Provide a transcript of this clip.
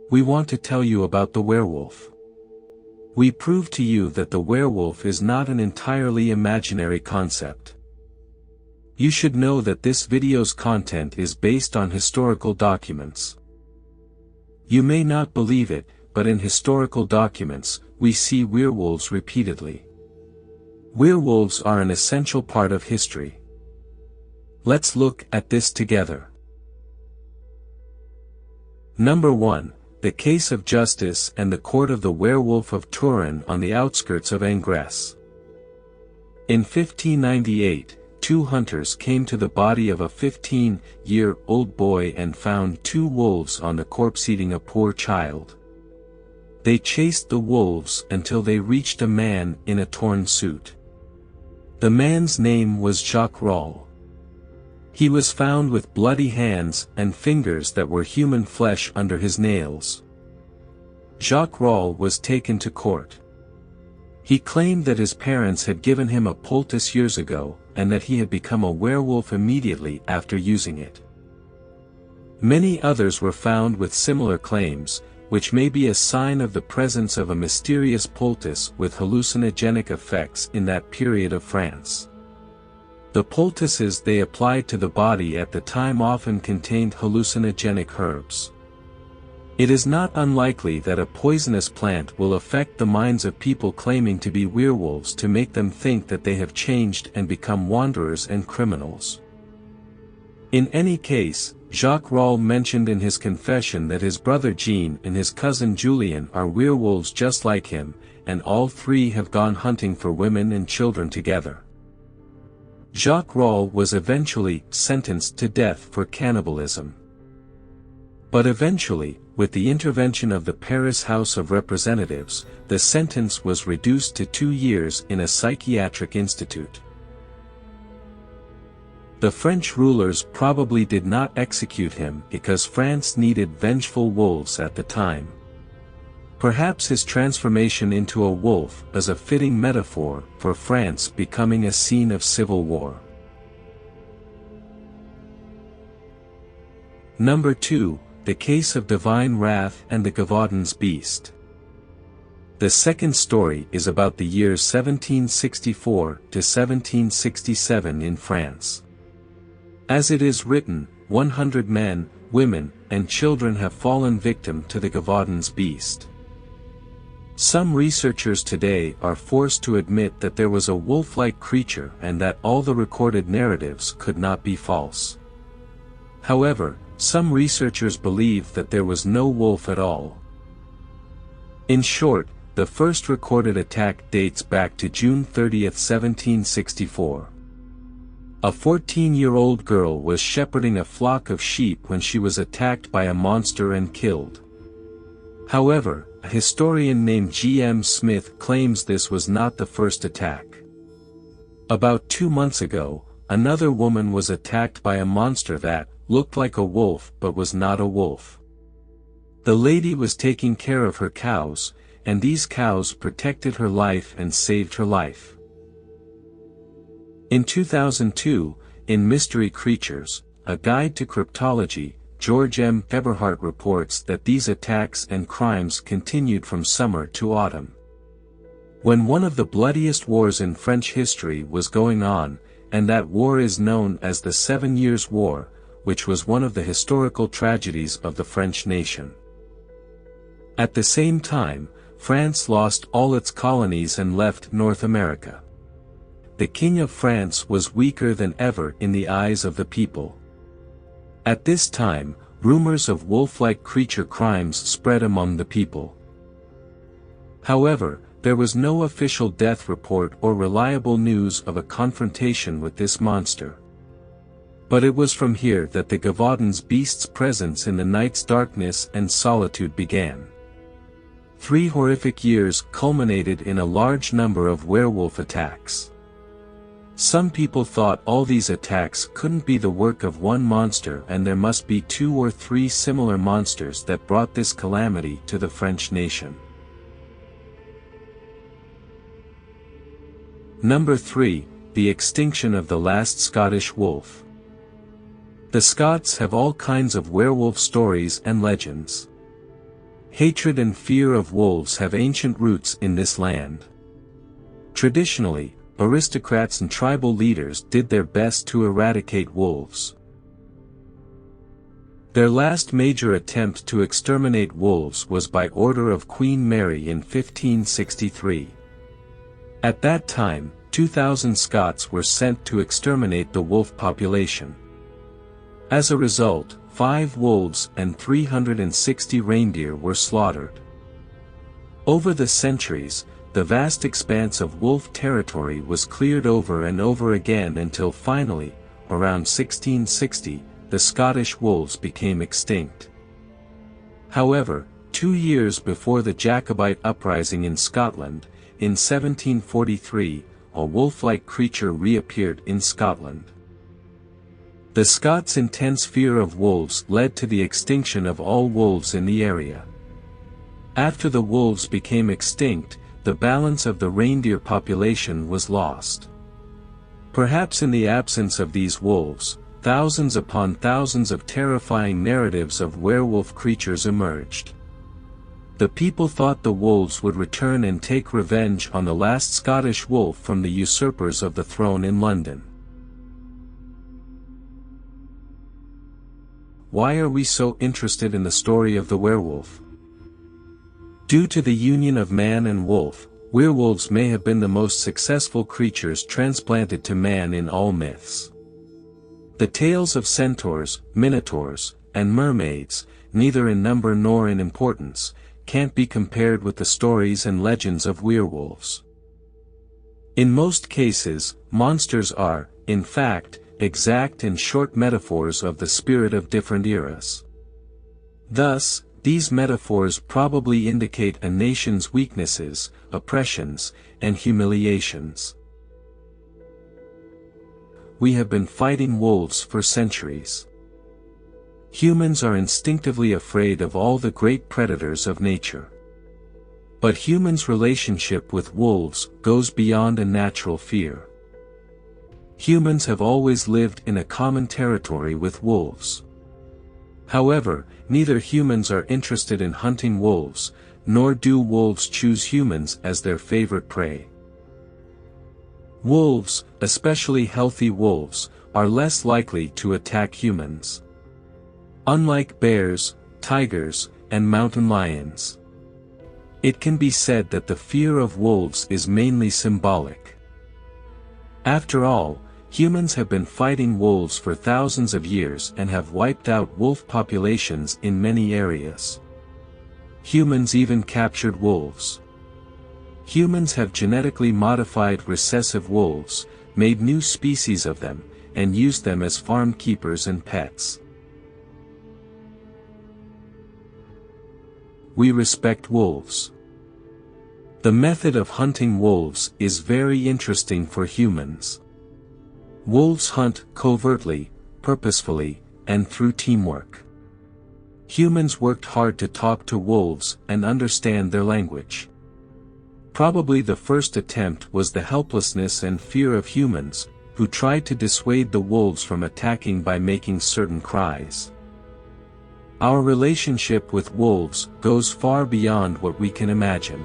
we want to tell you about the werewolf. We prove to you that the werewolf is not an entirely imaginary concept. You should know that this video's content is based on historical documents. You may not believe it, but in historical documents, we see werewolves repeatedly. Werewolves are an essential part of history. Let's look at this together. Number 1. The Case of Justice and the Court of the Werewolf of Turin on the outskirts of Angers. In 1598, two hunters came to the body of a 15-year-old boy and found two wolves on the corpse eating a poor child. They chased the wolves until they reached a man in a torn suit. The man's name was Jacques Rolle. He was found with bloody hands and fingers that were human flesh under his nails. Jacques Rolle was taken to court. He claimed that his parents had given him a poultice years ago, and that he had become a werewolf immediately after using it. Many others were found with similar claims, which may be a sign of the presence of a mysterious poultice with hallucinogenic effects in that period of France. The poultices they applied to the body at the time often contained hallucinogenic herbs. It is not unlikely that a poisonous plant will affect the minds of people claiming to be werewolves to make them think that they have changed and become wanderers and criminals. In any case, Jacques Rolle mentioned in his confession that his brother Jean and his cousin Julien are werewolves just like him, and all three have gone hunting for women and children together. Jacques Rolle was eventually sentenced to death for cannibalism. But eventually, with the intervention of the Paris House of Representatives, the sentence was reduced to 2 years in a psychiatric institute. The French rulers probably did not execute him because France needed vengeful wolves at the time. Perhaps his transformation into a wolf is a fitting metaphor for France becoming a scene of civil war. Number 2. The Case of Divine Wrath and the Gevaudan's Beast. The second story is about the years 1764 to 1767 in France. As it is written, 100 men, women, and children have fallen victim to the Gevaudan's beast. Some researchers today are forced to admit that there was a wolf-like creature and that all the recorded narratives could not be false. However, some researchers believe that there was no wolf at all. In short, the first recorded attack dates back to June 30, 1764. A 14-year-old girl was shepherding a flock of sheep when she was attacked by a monster and killed. However, a historian named G.M. Smith claims this was not the first attack. About 2 months ago, another woman was attacked by a monster that looked like a wolf but was not a wolf. The lady was taking care of her cows, and these cows protected her life and saved her life. In 2002, in Mystery Creatures, A Guide to Cryptology, George M. Eberhardt reports that these attacks and crimes continued from summer to autumn. When one of the bloodiest wars in French history was going on, and that war is known as the 7 Years' War, which was one of the historical tragedies of the French nation. At the same time, France lost all its colonies and left North America. The King of France was weaker than ever in the eyes of the people. At this time, rumors of wolf-like creature crimes spread among the people. However, there was no official death report or reliable news of a confrontation with this monster. But it was from here that the Gevaudan's beast's presence in the night's darkness and solitude began. 3 horrific years culminated in a large number of werewolf attacks. Some people thought all these attacks couldn't be the work of one monster and there must be 2 or 3 similar monsters that brought this calamity to the French nation. Number 3. The extinction of the last Scottish wolf. The Scots have all kinds of werewolf stories and legends. Hatred and fear of wolves have ancient roots in this land. Traditionally, aristocrats and tribal leaders did their best to eradicate wolves. Their last major attempt to exterminate wolves was by order of Queen Mary in 1563. At that time, 2,000 Scots were sent to exterminate the wolf population. As a result, 5 wolves and 360 reindeer were slaughtered. Over the centuries, the vast expanse of wolf territory was cleared over and over again until finally, around 1660, the Scottish wolves became extinct. However, 2 years before the Jacobite uprising in Scotland, in 1743, a wolf-like creature reappeared in Scotland. The Scots' intense fear of wolves led to the extinction of all wolves in the area. After the wolves became extinct, the balance of the reindeer population was lost. Perhaps in the absence of these wolves, thousands upon thousands of terrifying narratives of werewolf creatures emerged. The people thought the wolves would return and take revenge on the last Scottish wolf from the usurpers of the throne in London. Why are we so interested in the story of the werewolf? Due to the union of man and wolf, werewolves may have been the most successful creatures transplanted to man in all myths. The tales of centaurs, minotaurs, and mermaids, neither in number nor in importance, can't be compared with the stories and legends of werewolves. In most cases, monsters are, in fact, exact and short metaphors of the spirit of different eras. Thus, these metaphors probably indicate a nation's weaknesses, oppressions, and humiliations. We have been fighting wolves for centuries. Humans are instinctively afraid of all the great predators of nature. But humans' relationship with wolves goes beyond a natural fear. Humans have always lived in a common territory with wolves. However, neither humans are interested in hunting wolves, nor do wolves choose humans as their favorite prey. Wolves, especially healthy wolves, are less likely to attack humans. Unlike bears, tigers, and mountain lions. It can be said that the fear of wolves is mainly symbolic. After all, humans have been fighting wolves for thousands of years and have wiped out wolf populations in many areas. Humans even captured wolves. Humans have genetically modified recessive wolves, made new species of them, and used them as farm keepers and pets. We respect wolves. The method of hunting wolves is very interesting for humans. Wolves hunt covertly, purposefully, and through teamwork. Humans worked hard to talk to wolves and understand their language. Probably the first attempt was the helplessness and fear of humans, who tried to dissuade the wolves from attacking by making certain cries. Our relationship with wolves goes far beyond what we can imagine.